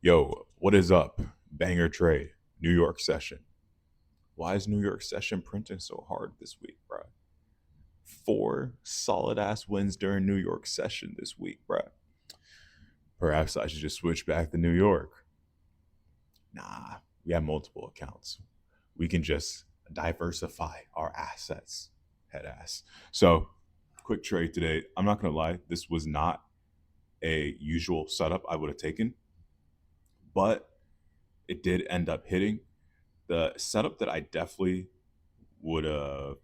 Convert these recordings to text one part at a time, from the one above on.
Yo, what is up? Banger trade, New York session. Why is New York session printing so hard this week, bro? Four solid ass wins during New York session this week, bro. Perhaps I should just switch back to New York. Nah, we have multiple accounts. We can just diversify our assets, head ass. So, quick trade today. I'm not gonna lie, this was not a usual setup I would have taken, but it did end up hitting. The setup that I definitely would have,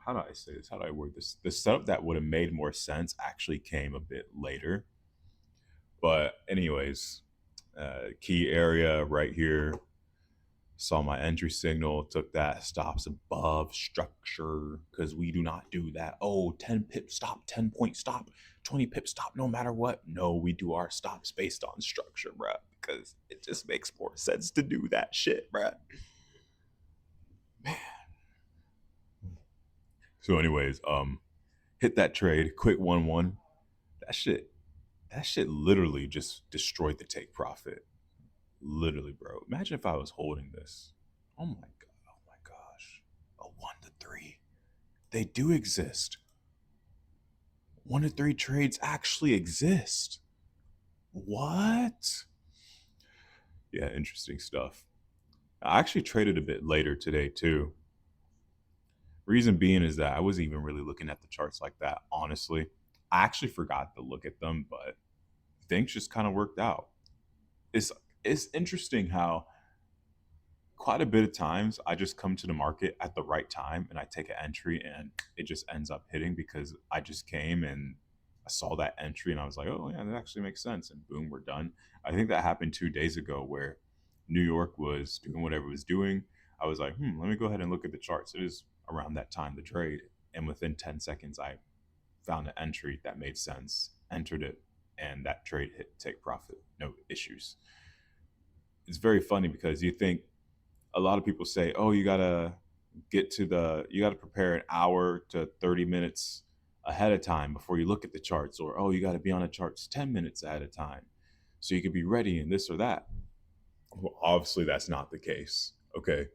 how do I say this? How do I word this? The setup that would have made more sense actually came a bit later. But, anyways, key area right here. Saw my entry signal, took that, stops above structure because we do not do that. Oh, 10 pip stop, 10-point stop, 20 pip stop, no matter what. No, we do our stops based on structure, bruh, because it just makes more sense to do that shit, bruh. Man. So, anyways, hit that trade, quick 1-1. That shit, that shit literally just destroyed the take profit. Literally, bro. Imagine if I was holding this. Oh my god. Oh my gosh. A 1 to 3. They do exist. 1 to 3 trades actually exist. What? Yeah, interesting stuff. I actually traded a bit later today too. Reason being is that I wasn't even really looking at the charts like that, honestly. I actually forgot to look at them, but things just kind of worked out. It's it's interesting how quite a bit of times I just come to the market at the right time and I take an entry and it just ends up hitting because I just came and I saw that entry and I was like, oh yeah, that actually makes sense. And boom, we're done. I think that happened 2 days ago where New York was doing whatever it was doing. I was like, let me go ahead and look at the charts. It is around that time to trade. And within 10 seconds, I found an entry that made sense, entered it, and that trade hit take profit, no issues. It's very funny because you think a lot of people say, "Oh, you got to prepare an hour to 30 minutes ahead of time before you look at the charts," or "Oh, you got to be on the charts 10 minutes ahead of time so you can be ready in this or that." Well, obviously that's not the case. Okay.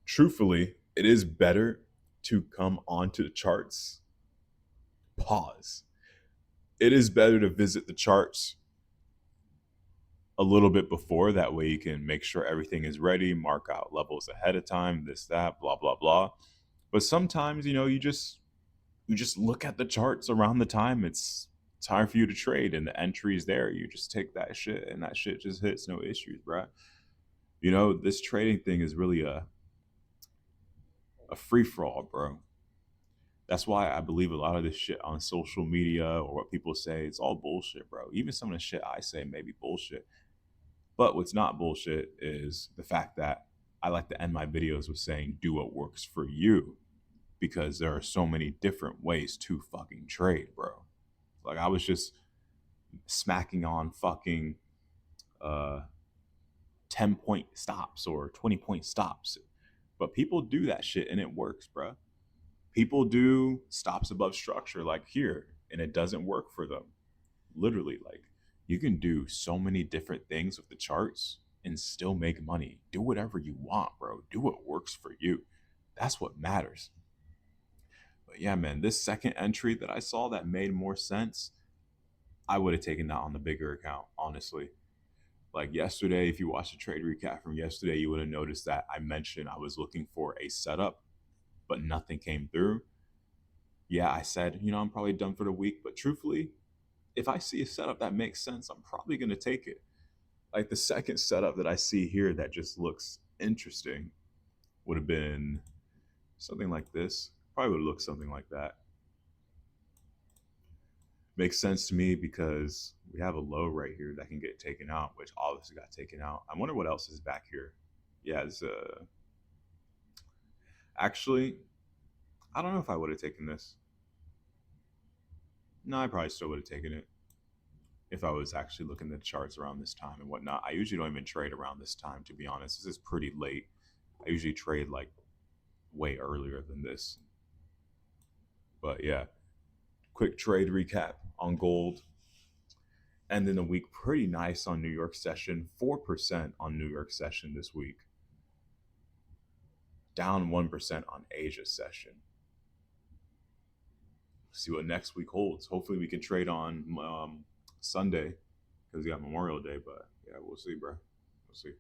Truthfully, it is better to come onto the charts. Pause. It is better to visit the charts a little bit before. That way you can make sure everything is ready, mark out levels ahead of time, this, that, blah, blah, blah. But sometimes, you just look at the charts around the time it's time for you to trade and the entry is there. You just take that shit and that shit just hits, no issues, bro. This trading thing is really a free for all, bro. That's why I believe a lot of this shit on social media or what people say, it's all bullshit, bro. Even some of the shit I say may be bullshit. But what's not bullshit is the fact that I like to end my videos with saying, do what works for you. Because there are so many different ways to fucking trade, bro. Like I was just smacking on fucking uh 10-point stops or 20-point stops. But people do that shit and it works, bro. People do stops above structure like here and it doesn't work for them. Literally, like you can do so many different things with the charts and still make money. Do whatever you want, bro. Do what works for you. That's what matters. But yeah, man, this second entry that I saw that made more sense, I would have taken that on the bigger account, honestly. Like yesterday, if you watched the trade recap from yesterday, you would have noticed that I mentioned I was looking for a setup, but nothing came through. Yeah, I said, I'm probably done for the week, but truthfully, if I see a setup that makes sense, I'm probably going to take it. Like the second setup that I see here that just looks interesting would have been something like this. Probably would have looked something like that. Makes sense to me because we have a low right here that can get taken out, which obviously got taken out. I wonder what else is back here. Yeah, it's actually, I don't know if I would have taken this. No, I probably still would have taken it if I was actually looking at the charts around this time and whatnot. I usually don't even trade around this time, to be honest. This is pretty late. I usually trade like way earlier than this. But yeah, quick trade recap on gold. And then the week pretty nice on New York session, 4% on New York session this week, down 1% on Asia session. See what next week holds. Hopefully we can trade on Sunday because we got Memorial Day, but yeah, we'll see, bro. We'll see.